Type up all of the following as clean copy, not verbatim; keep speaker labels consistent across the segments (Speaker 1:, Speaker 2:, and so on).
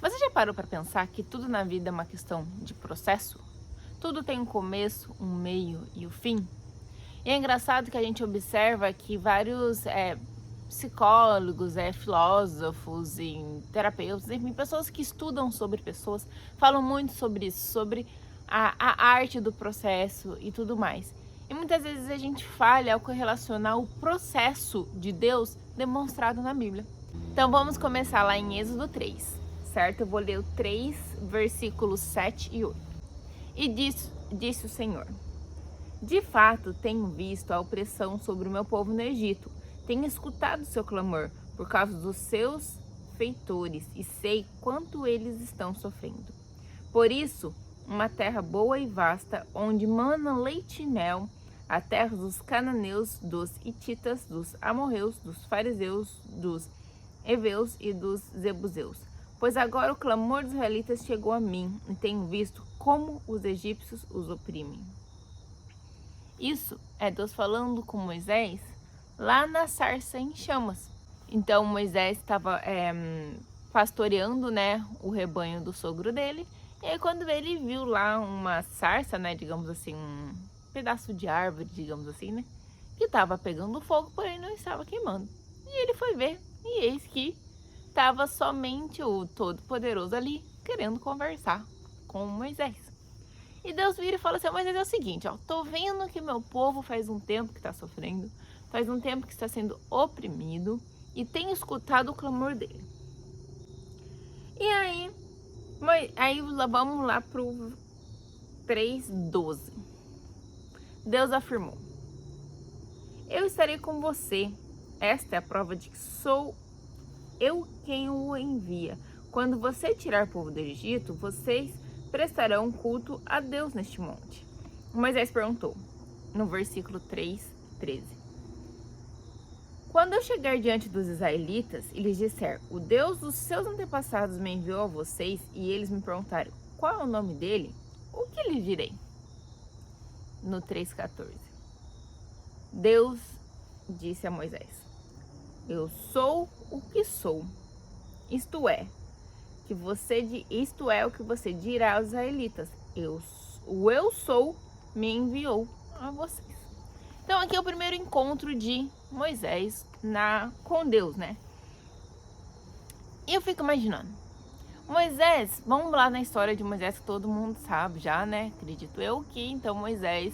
Speaker 1: Você já parou para pensar que tudo na vida é uma questão de processo? Tudo tem um começo, um meio e o fim? E é engraçado que a gente observa que vários psicólogos, filósofos e terapeutas, enfim, pessoas que estudam sobre pessoas, falam muito sobre isso, sobre a arte do processo e tudo mais. E muitas vezes a gente falha ao correlacionar o processo de Deus demonstrado na Bíblia. Então vamos começar lá em Êxodo 3, certo? Eu vou ler o 3, versículos 7 e 8. E disse o Senhor: de fato, tenho visto a opressão sobre o meu povo no Egito. Tenho escutado o seu clamor por causa dos seus feitores e sei quanto eles estão sofrendo. Por isso, uma terra boa e vasta, onde mana leite e mel, a terra dos cananeus, dos hititas, dos amorreus, dos fariseus, dos heveus e dos jebuseus. Pois agora o clamor dos israelitas chegou a mim, e tenho visto como os egípcios os oprimem. Isso é Deus falando com Moisés lá na sarça em chamas. Então Moisés estava pastoreando, né, o rebanho do sogro dele. E aí quando ele viu lá uma sarça, né, digamos assim, um pedaço de árvore, digamos assim, né, que estava pegando fogo, porém não estava queimando. E ele foi ver, e eis que estava somente o Todo-Poderoso ali querendo conversar com Moisés. E Deus vira e fala assim: mas é o seguinte, ó, tô vendo que meu povo faz um tempo que está sofrendo, faz um tempo que está sendo oprimido e tenho escutado o clamor dele. E aí vamos lá pro 3:12. Deus afirmou: eu estarei com você. Esta é a prova de que sou eu quem o envia. Quando você tirar o povo do Egito, vocês prestarão culto a Deus neste monte. Moisés perguntou, no versículo 3:13. Quando eu chegar diante dos israelitas e lhes disser, o Deus dos seus antepassados me enviou a vocês, e eles me perguntarem, qual é o nome dele? O que lhes direi? No 3:14. Deus disse a Moisés, eu sou o que sou. Isto é o que você dirá aos israelitas. Eu sou me enviou a vocês. Então aqui é o primeiro encontro de Moisés com Deus, né? E eu fico imaginando, Moisés, vamos lá na história de Moisés que todo mundo sabe já, né? Acredito eu que então Moisés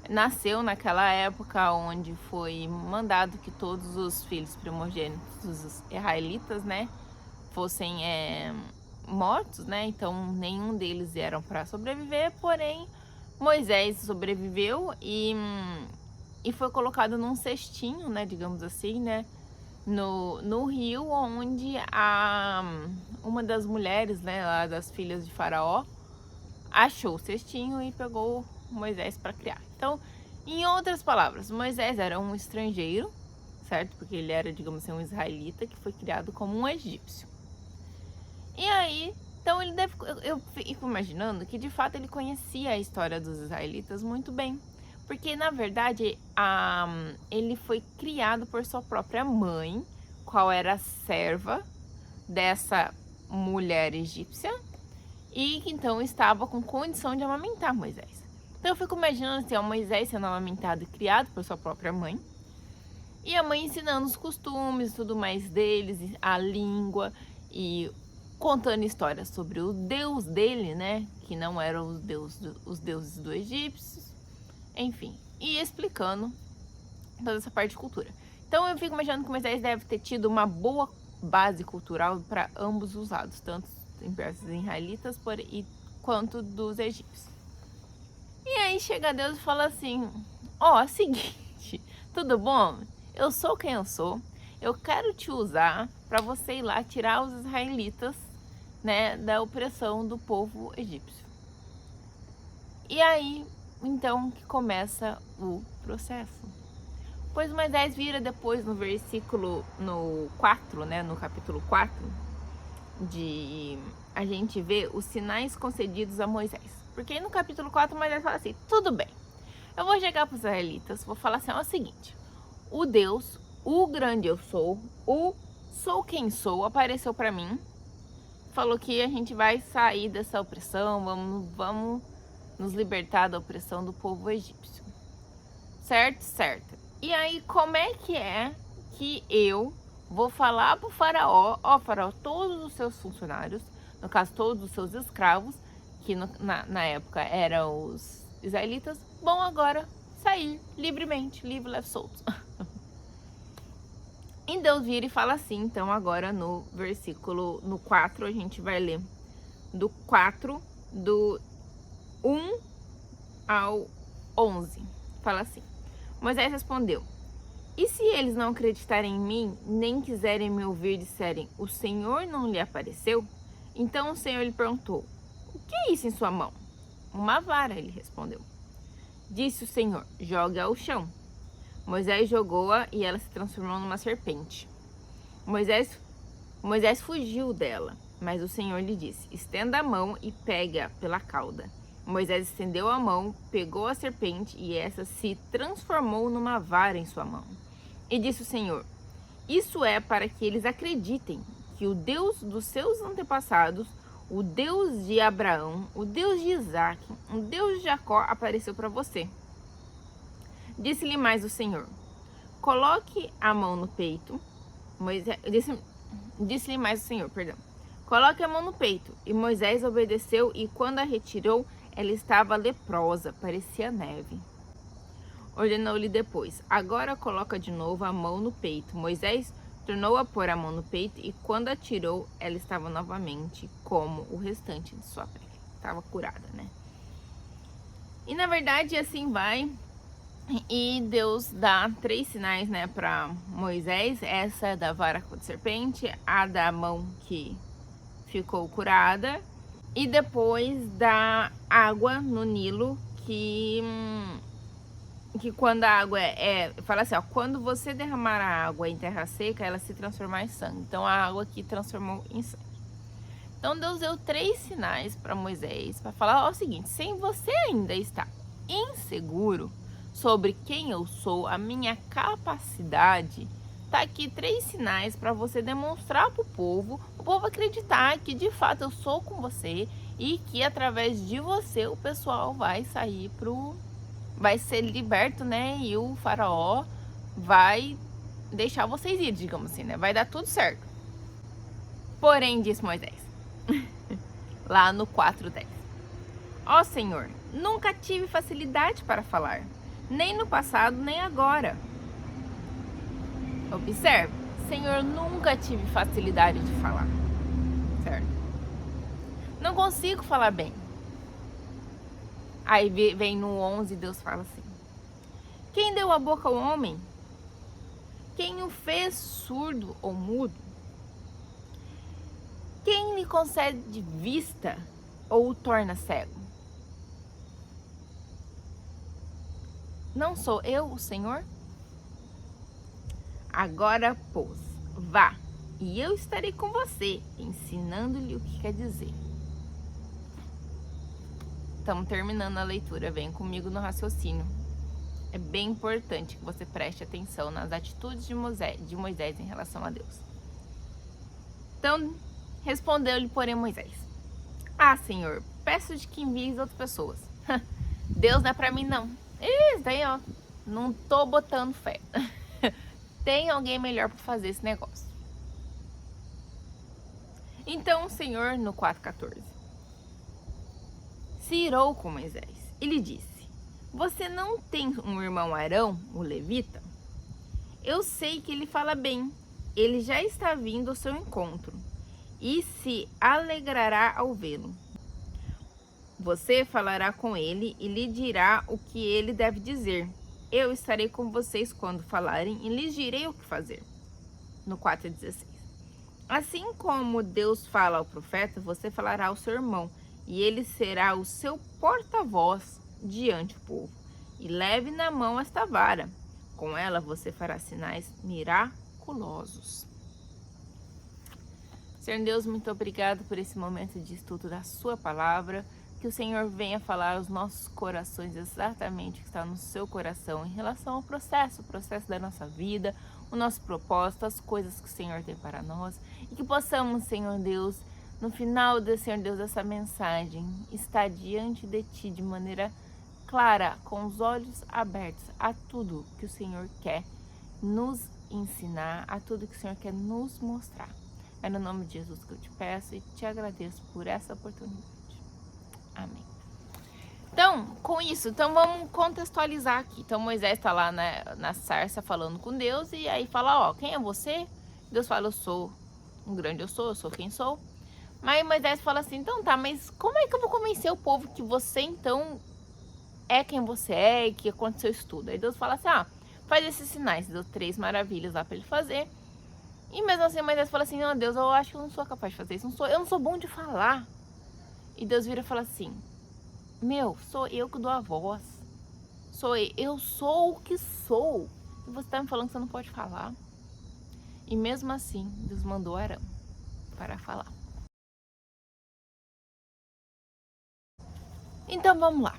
Speaker 1: nasceu naquela época onde foi mandado que todos os filhos primogênitos dos israelitas, né, fossem mortos, né? Então nenhum deles eram para sobreviver, porém Moisés sobreviveu e foi colocado num cestinho, né, digamos assim, né, no rio, onde uma das mulheres, né, lá das filhas de Faraó, achou o cestinho e pegou Moisés para criar. Então, em outras palavras, Moisés era um estrangeiro, certo? Porque ele era, digamos assim, um israelita que foi criado como um egípcio. E aí, então eu fico imaginando que de fato ele conhecia a história dos israelitas muito bem. Porque na verdade ele foi criado por sua própria mãe, qual era serva dessa mulher egípcia, e que então estava com condição de amamentar Moisés. Então eu fico imaginando assim, Moisés sendo amamentado e criado por sua própria mãe, e a mãe ensinando os costumes e tudo mais deles, a língua, e contando histórias sobre o Deus dele, né? Que não eram os deuses do egípcio, enfim, e explicando toda essa parte de cultura. Então eu fico imaginando que Moisés deve ter tido uma boa base cultural para ambos os lados, tanto em versos israelitas quanto dos egípcios. E aí chega Deus e fala assim, ó, seguinte, tudo bom? Eu sou quem eu sou, eu quero te usar para você ir lá tirar os israelitas, né, da opressão do povo egípcio. E aí, então, que começa o processo. Pois Moisés vira depois no 4, né, no capítulo 4, a gente vê os sinais concedidos a Moisés. Porque aí no capítulo 4 Moisés fala assim, tudo bem, eu vou chegar para os israelitas, vou falar assim, ó, é o seguinte, o Deus, o grande eu sou, o sou quem sou, apareceu para mim, falou que a gente vai sair dessa opressão, vamos nos libertar da opressão do povo egípcio. Certo? Certo. E aí, como é que eu vou falar pro faraó, ó faraó, todos os seus funcionários, no caso todos os seus escravos, que na época eram os israelitas, vão agora sair livremente, livre, leve, solto. E Deus vira e fala assim, então agora no versículo, no 4, a gente vai ler do 4, do 1 ao 11. Fala assim, Moisés respondeu, e se eles não acreditarem em mim, nem quiserem me ouvir, disserem, o Senhor não lhe apareceu? Então o Senhor lhe perguntou, o que é isso em sua mão? Uma vara, ele respondeu. Disse o Senhor, joga ao chão. Moisés jogou-a e ela se transformou numa serpente. Moisés fugiu dela, mas o Senhor lhe disse, estenda a mão e pega pela cauda. Moisés estendeu a mão, pegou a serpente e essa se transformou numa vara em sua mão. E disse o Senhor, isso é para que eles acreditem que o Deus dos seus antepassados, o Deus de Abraão, o Deus de Isaac, o Deus de Jacó apareceu para você. Disse-lhe mais o Senhor, coloque a mão no peito. Disse-lhe mais o Senhor, coloque a mão no peito. E Moisés obedeceu e quando a retirou, ela estava leprosa, parecia neve. Ordenou-lhe depois, agora coloca de novo a mão no peito. Moisés tornou a pôr a mão no peito e quando a tirou, ela estava novamente como o restante de sua pele. Estava curada, né? E na verdade assim vai. E Deus dá 3 sinais, né, para Moisés. Essa é da vara de serpente, a da mão que ficou curada e depois da água no Nilo que quando a água fala assim, ó, quando você derramar a água em terra seca, ela se transformar em sangue. Então a água aqui transformou em sangue. Então Deus deu 3 sinais para Moisés para falar ó, o seguinte, se você ainda está inseguro sobre quem eu sou, a minha capacidade, tá aqui 3 sinais para você demonstrar para o povo acreditar que de fato eu sou com você e que através de você o pessoal vai vai ser liberto, né? E o faraó vai deixar vocês ir, digamos assim, né? Vai dar tudo certo. Porém, disse Moisés, lá no 4:10, ó Senhor, nunca tive facilidade para falar, nem no passado, nem agora. Observe, Senhor, nunca tive facilidade de falar, certo? Não consigo falar bem. Aí vem no 11, Deus fala assim, quem deu a boca ao homem? Quem o fez surdo ou mudo? Quem lhe concede vista ou o torna cego? Não sou eu o Senhor? Agora, pois, vá, e eu estarei com você, ensinando-lhe o que quer dizer. Estamos terminando a leitura, vem comigo no raciocínio. É bem importante que você preste atenção nas atitudes de Moisés em relação a Deus. Então, respondeu-lhe, porém, Moisés, ah, Senhor, peço-te que envies outras pessoas. Deus não é para mim, não. Isso daí, ó, não tô botando fé. Tem alguém melhor para fazer esse negócio. Então o Senhor, no 4:14, se irou com Moisés e lhe disse, você não tem um irmão Arão, o levita? Eu sei que ele fala bem, ele já está vindo ao seu encontro e se alegrará ao vê-lo. Você falará com ele e lhe dirá o que ele deve dizer. Eu estarei com vocês quando falarem e lhes direi o que fazer. No 4:16. Assim como Deus fala ao profeta, você falará ao seu irmão, e ele será o seu porta-voz diante do povo. E leve na mão esta vara. Com ela você fará sinais miraculosos. Senhor Deus, muito obrigado por esse momento de estudo da sua palavra. Que o Senhor venha falar aos nossos corações exatamente o que está no seu coração em relação ao processo da nossa vida, o nosso propósito, as coisas que o Senhor tem para nós. E que possamos, Senhor Deus, no final, Senhor Deus, essa mensagem está diante de Ti de maneira clara, com os olhos abertos a tudo que o Senhor quer nos ensinar, a tudo que o Senhor quer nos mostrar. É no nome de Jesus que eu te peço e te agradeço por essa oportunidade. Amém. Então, com isso, então vamos contextualizar aqui. Então Moisés está lá na sarça falando com Deus e aí fala, ó, quem é você? Deus fala, eu sou um grande eu sou quem sou. Mas Moisés fala assim, então tá, mas como é que eu vou convencer o povo que você então é quem você é e que aconteceu isso tudo? Aí Deus fala assim, faz esses sinais, deu 3 maravilhas lá para ele fazer. E mesmo assim Moisés fala assim, não, Deus, eu acho que eu não sou capaz de fazer isso, eu não sou bom de falar. E Deus vira e fala assim, sou eu que dou a voz, eu sou o que sou, e você tá me falando que você não pode falar? E mesmo assim, Deus mandou Arão para falar. Então vamos lá.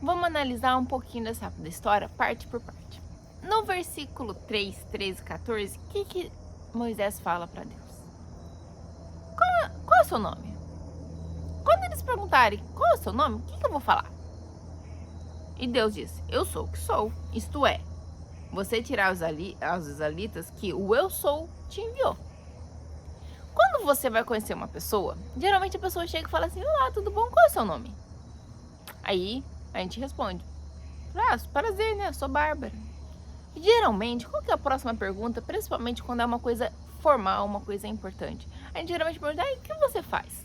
Speaker 1: Vamos analisar um pouquinho dessa história, parte por parte. No versículo 3, 13 e 14, o que Moisés fala para Deus? Qual é o seu nome? Quando eles perguntarem qual é o seu nome, o que eu vou falar? E Deus diz, eu sou o que sou, isto é, você tirar aos israelitas que o eu sou te enviou. Quando você vai conhecer uma pessoa, geralmente a pessoa chega e fala assim, olá, tudo bom? Qual é o seu nome? Aí a gente responde, prazer, né? Eu sou Bárbara. E geralmente, qual que é a próxima pergunta? Principalmente quando é uma coisa formal, uma coisa importante. A gente geralmente pergunta, o que você faz?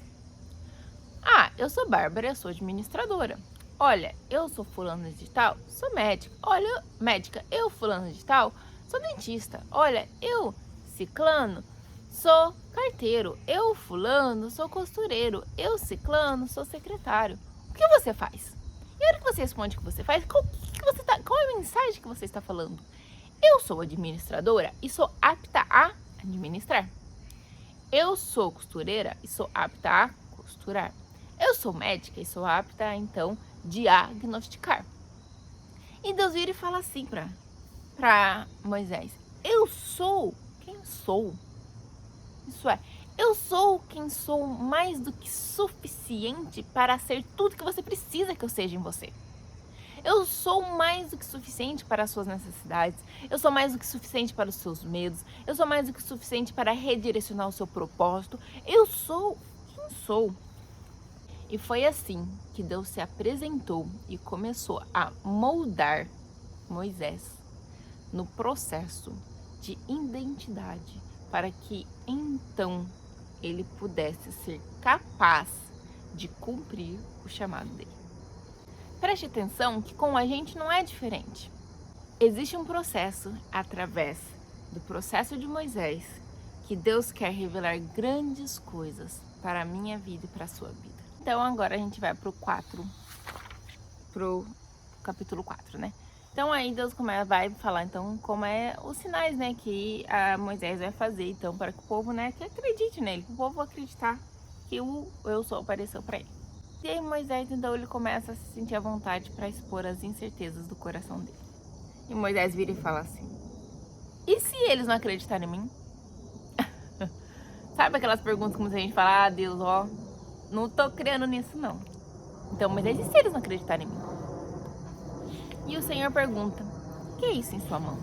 Speaker 1: Eu sou Bárbara, eu sou administradora. Olha, eu sou fulano de tal, sou médica. Olha, médica, eu fulano de tal, sou dentista. Olha, eu ciclano, sou carteiro. Eu fulano, sou costureiro. Eu ciclano, sou secretário. O que você faz? E a hora que você responde o que você faz, qual é a mensagem que você está falando? Eu sou administradora e sou apta a administrar. Eu sou costureira e sou apta a costurar. Eu sou médica e sou apta, então, diagnosticar. E Deus vira e fala assim para Moisés, eu sou quem sou. Isso é, eu sou quem sou mais do que suficiente para ser tudo que você precisa que eu seja em você. Eu sou mais do que suficiente para as suas necessidades. Eu sou mais do que suficiente para os seus medos. Eu sou mais do que suficiente para redirecionar o seu propósito. Eu sou quem sou. E foi assim que Deus se apresentou e começou a moldar Moisés no processo de identidade para que então ele pudesse ser capaz de cumprir o chamado dele. Preste atenção que com a gente não é diferente. Existe um processo através do processo de Moisés que Deus quer revelar grandes coisas para a minha vida e para a sua vida. Então agora a gente vai pro capítulo 4, né? Então aí Deus vai falar então como é os sinais, né, que a Moisés vai fazer então para que o povo, né, que acredite nele, que o povo acreditar que o eu sou apareceu para ele. E aí Moisés então ele começa a se sentir à vontade para expor as incertezas do coração dele. E Moisés vira e fala assim: e se eles não acreditarem em mim? Sabe aquelas perguntas como se a gente fala, Deus, não tô crendo nisso não. Então Moisés, e se eles não acreditarem em mim? E o Senhor pergunta, o que é isso em sua mão?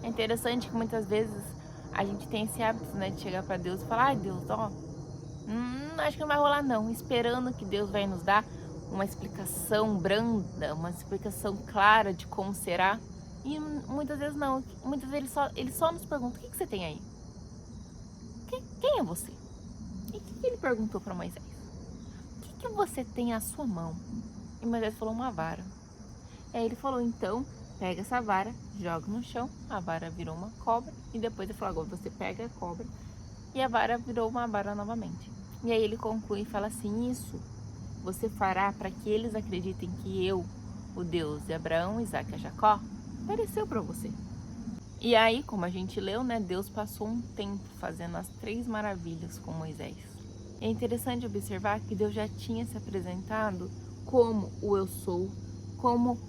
Speaker 1: É interessante que muitas vezes a gente tem esse hábito, né, de chegar para Deus e falar, Deus, acho que não vai rolar não, esperando que Deus vai nos dar uma explicação branda, uma explicação clara de como será. E muitas vezes não, muitas vezes ele só nos pergunta, o que você tem aí? Quem é você? E o que ele perguntou para Moisés? O que você tem à sua mão? E Moisés falou, uma vara. Aí ele falou, então, pega essa vara, joga no chão, a vara virou uma cobra. E depois ele falou, agora você pega a cobra e a vara virou uma vara novamente. E aí ele conclui e fala assim, isso você fará para que eles acreditem que eu, o Deus de Abraão, Isaque e Jacó, apareceu para você. E aí, como a gente leu, né, Deus passou um tempo fazendo as 3 maravilhas com Moisés. É interessante observar que Deus já tinha se apresentado como o eu sou, como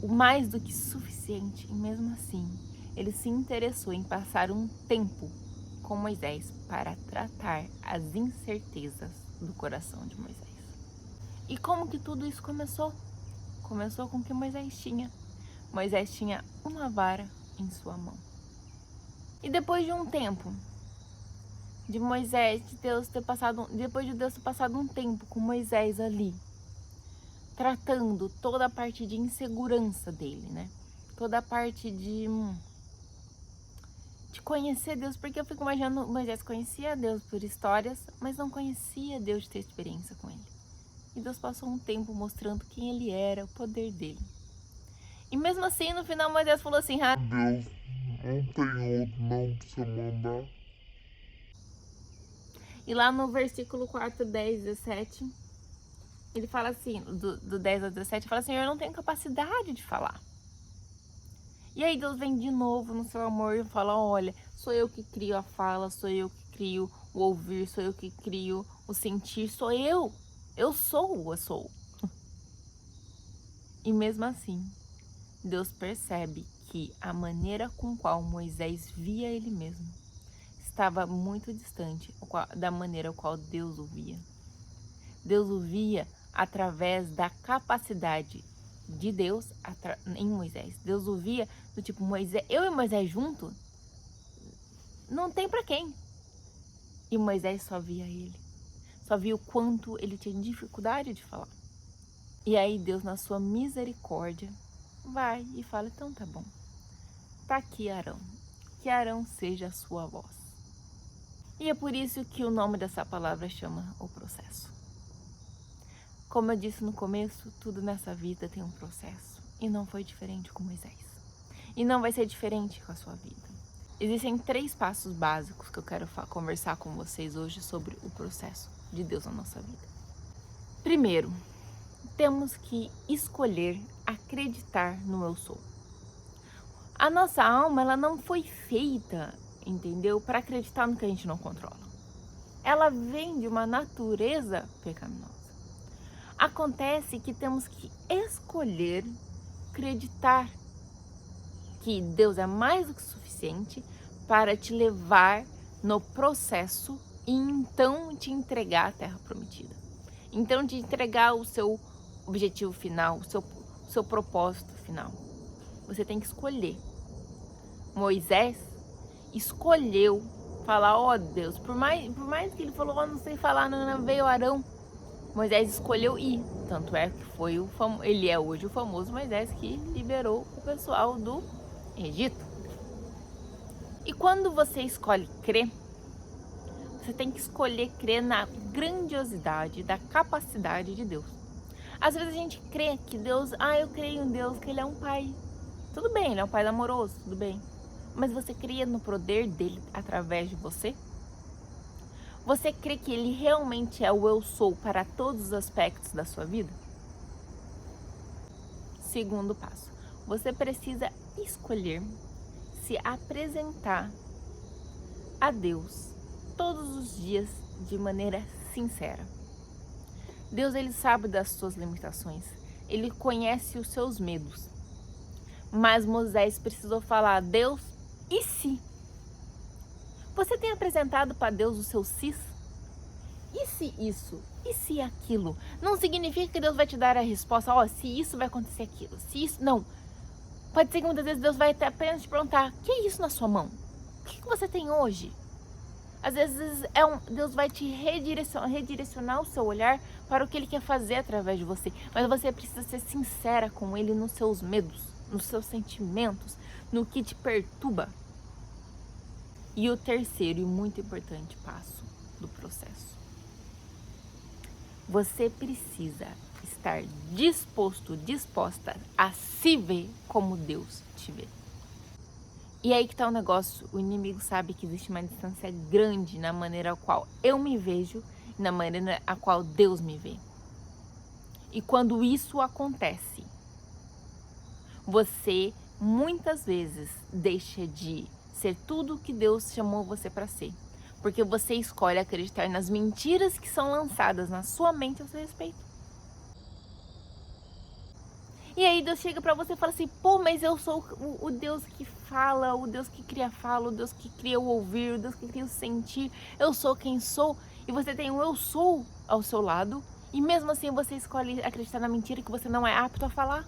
Speaker 1: o mais do que suficiente. E mesmo assim, ele se interessou em passar um tempo com Moisés para tratar as incertezas do coração de Moisés. E como que tudo isso começou? Começou com o que Moisés tinha. Moisés tinha uma vara em sua mão. E depois de um tempo, depois de Deus ter passado um tempo com Moisés ali, tratando toda a parte de insegurança dele, né? Toda a parte de conhecer Deus, porque eu fico imaginando, Moisés conhecia Deus por histórias, mas não conhecia Deus de ter experiência com ele. E Deus passou um tempo mostrando quem ele era, o poder dele. E mesmo assim, no final, Moisés falou assim: Deus, não tem outro não pra você mandar. E lá no versículo 4, 10, 17, ele fala assim, do 10 ao 17, fala assim: eu não tenho capacidade de falar. E aí Deus vem de novo no seu amor e fala: olha, sou eu que crio a fala, sou eu que crio o ouvir, sou eu que crio o sentir, sou eu. Eu sou. E mesmo assim, Deus percebe que a maneira com qual Moisés via ele mesmo estava muito distante da maneira qual Deus o via. Deus o via através da capacidade de Deus em Moisés. Deus o via do tipo, Moisés, eu e Moisés junto, não tem pra quem. E Moisés só via ele. Só via o quanto ele tinha dificuldade de falar. E aí Deus, na sua misericórdia, vai e fala: então tá bom. Tá aqui Arão. Que Arão seja a sua voz. E é por isso que o nome dessa palavra chama o processo. Como eu disse no começo, tudo nessa vida tem um processo. E não foi diferente com Moisés. E não vai ser diferente com a sua vida. Existem 3 passos básicos que eu quero conversar com vocês hoje sobre o processo de Deus na nossa vida. Primeiro, temos que escolher acreditar no eu sou. A nossa alma, ela não foi feita, entendeu, para acreditar no que a gente não controla. Ela vem de uma natureza pecaminosa. Acontece que temos que escolher acreditar que Deus é mais do que suficiente para te levar no processo e então te entregar a terra prometida. Então te entregar o seu objetivo final, o seu propósito final. Você tem que escolher. Moisés escolheu falar: ó Deus, por mais que ele falou: ó, não sei falar, não veio Arão. Moisés escolheu ir. Tanto é que ele é hoje o famoso Moisés que liberou o pessoal do Egito. E quando você escolhe crer, você tem que escolher crer na grandiosidade, da capacidade de Deus. Às vezes a gente crê que Deus, eu creio em Deus, que Ele é um pai. Tudo bem, Ele é um pai amoroso, tudo bem. Mas você crê no poder dele através de você? Você crê que Ele realmente é o eu sou para todos os aspectos da sua vida? Segundo passo, você precisa escolher se apresentar a Deus todos os dias de maneira sincera. Deus, Ele sabe das suas limitações, Ele conhece os seus medos. Mas Moisés precisou falar: Deus, e se? Você tem apresentado para Deus os seus sis? E se isso? E se aquilo? Não significa que Deus vai te dar a resposta: se isso vai acontecer aquilo, se isso... Não. Pode ser que muitas vezes Deus vai apenas te perguntar: o que é isso na sua mão? O que você tem hoje? Às vezes Deus vai te redirecionar o seu olhar para o que Ele quer fazer através de você. Mas você precisa ser sincera com Ele nos seus medos, nos seus sentimentos, no que te perturba. E o terceiro e muito importante passo do processo: você precisa estar disposta a se ver como Deus te vê. E aí que tá o negócio: o inimigo sabe que existe uma distância grande na maneira a qual eu me vejo e na maneira a qual Deus me vê. E quando isso acontece, você muitas vezes deixa de ser tudo que Deus chamou você para ser. Porque você escolhe acreditar nas mentiras que são lançadas na sua mente a seu respeito. E aí Deus chega pra você e fala assim, pô, mas eu sou o Deus que fala, o Deus que cria fala, o Deus que cria o ouvir, o Deus que cria o sentir, eu sou quem sou. E você tem o eu sou ao seu lado, e mesmo assim você escolhe acreditar na mentira que você não é apto a falar.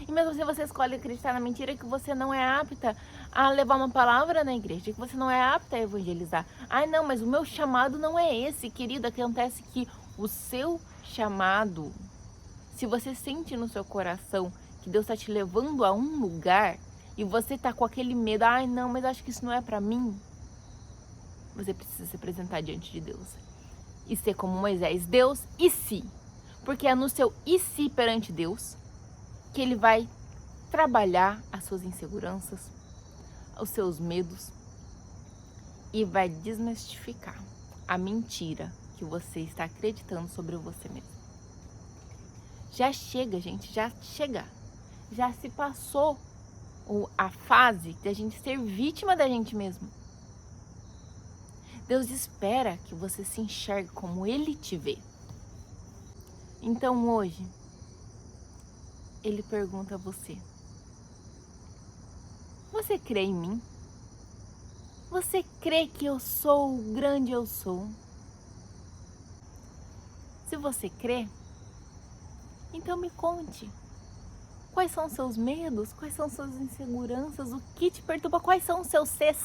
Speaker 1: E mesmo assim você escolhe acreditar na mentira que você não é apta a levar uma palavra na igreja, que você não é apta a evangelizar. Ai não, mas o meu chamado não é esse, querida. Acontece que o seu chamado, se você sente no seu coração que Deus está te levando a um lugar e você está com aquele medo, ai não, mas acho que isso não é para mim, você precisa se apresentar diante de Deus e ser como Moisés. Deus, e se? Porque é no seu e se perante Deus que Ele vai trabalhar as suas inseguranças, os seus medos e vai desmistificar a mentira que você está acreditando sobre você mesmo. Já chega, gente, já chega. Já se passou a fase de a gente ser vítima da gente mesmo. Deus espera que você se enxergue como Ele te vê. Então hoje, Ele pergunta a você, você crê em mim? Você crê que eu sou o grande eu sou? Se você crê, então me conte. Quais são os seus medos? Quais são suas inseguranças? O que te perturba? Quais são os seus sês?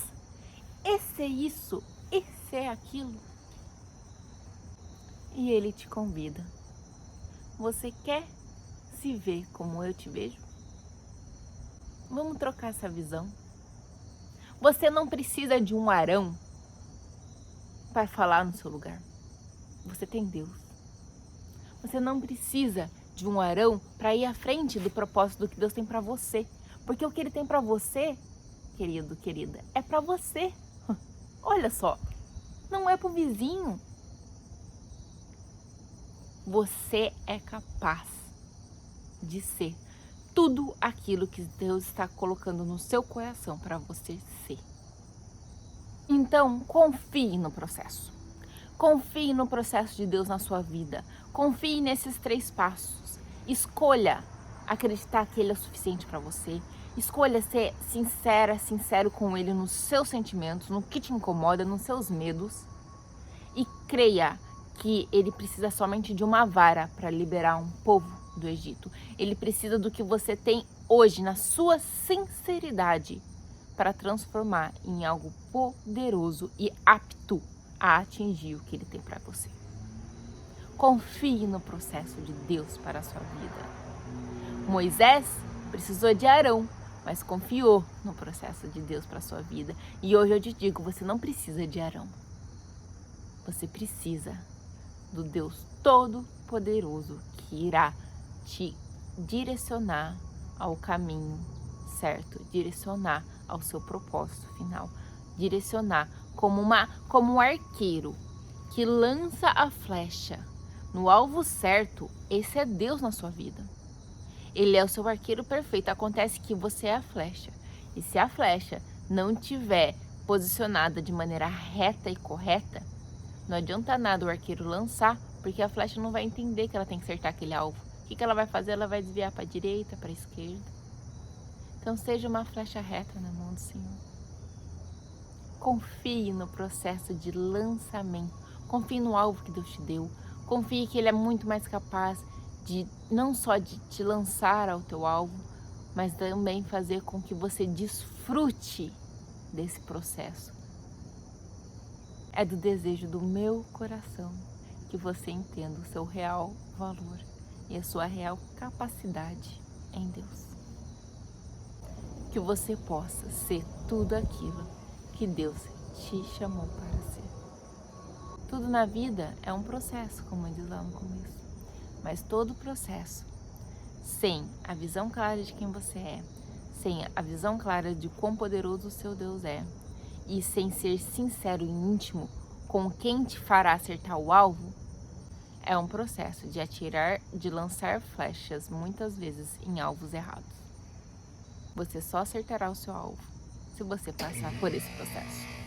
Speaker 1: Esse é isso, esse é aquilo. E Ele te convida. Você quer se ver como eu te vejo? Vamos trocar essa visão. Você não precisa de um Arão para falar no seu lugar. Você tem Deus. Você não precisa de um Arão para ir à frente do propósito que Deus tem para você. Porque o que Ele tem para você, querido, querida, é para você. Olha só, não é para o vizinho. Você é capaz de ser tudo aquilo que Deus está colocando no seu coração para você ser. Então, confie no processo. Confie no processo de Deus na sua vida. Confie nesses 3 passos. Escolha acreditar que Ele é o suficiente para você. Escolha ser sincero com Ele nos seus sentimentos, no que te incomoda, nos seus medos. E creia que Ele precisa somente de uma vara para liberar um povo do Egito. Ele precisa do que você tem hoje na sua sinceridade para transformar em algo poderoso e apto a atingir o que Ele tem para você. Confie no processo de Deus para a sua vida. Moisés precisou de Arão, mas confiou no processo de Deus para a sua vida. E hoje eu te digo, você não precisa de Arão. Você precisa do Deus Todo-Poderoso que irá te direcionar ao caminho certo, direcionar ao seu propósito final, direcionar como um arqueiro que lança a flecha no alvo certo. Esse é Deus na sua vida. Ele é o seu arqueiro perfeito. Acontece que você é a flecha. E se a flecha não tiver posicionada de maneira reta e correta, não adianta nada o arqueiro lançar, porque a flecha não vai entender que ela tem que acertar aquele alvo. O que ela vai fazer? Ela vai desviar para a direita, para a esquerda. Então seja uma flecha reta na mão do Senhor. Confie no processo de lançamento. Confie no alvo que Deus te deu. Confie que Ele é muito mais capaz de não só de te lançar ao teu alvo, mas também fazer com que você desfrute desse processo. É do desejo do meu coração que você entenda o seu real valor e a sua real capacidade em Deus. Que você possa ser tudo aquilo que Deus te chamou para ser. Tudo na vida é um processo, como eu disse lá no começo. Mas todo processo, sem a visão clara de quem você é, sem a visão clara de quão poderoso o seu Deus é, e sem ser sincero e íntimo com quem te fará acertar o alvo, é um processo de atirar, de lançar flechas muitas vezes em alvos errados. Você só acertará o seu alvo se você passar por esse processo.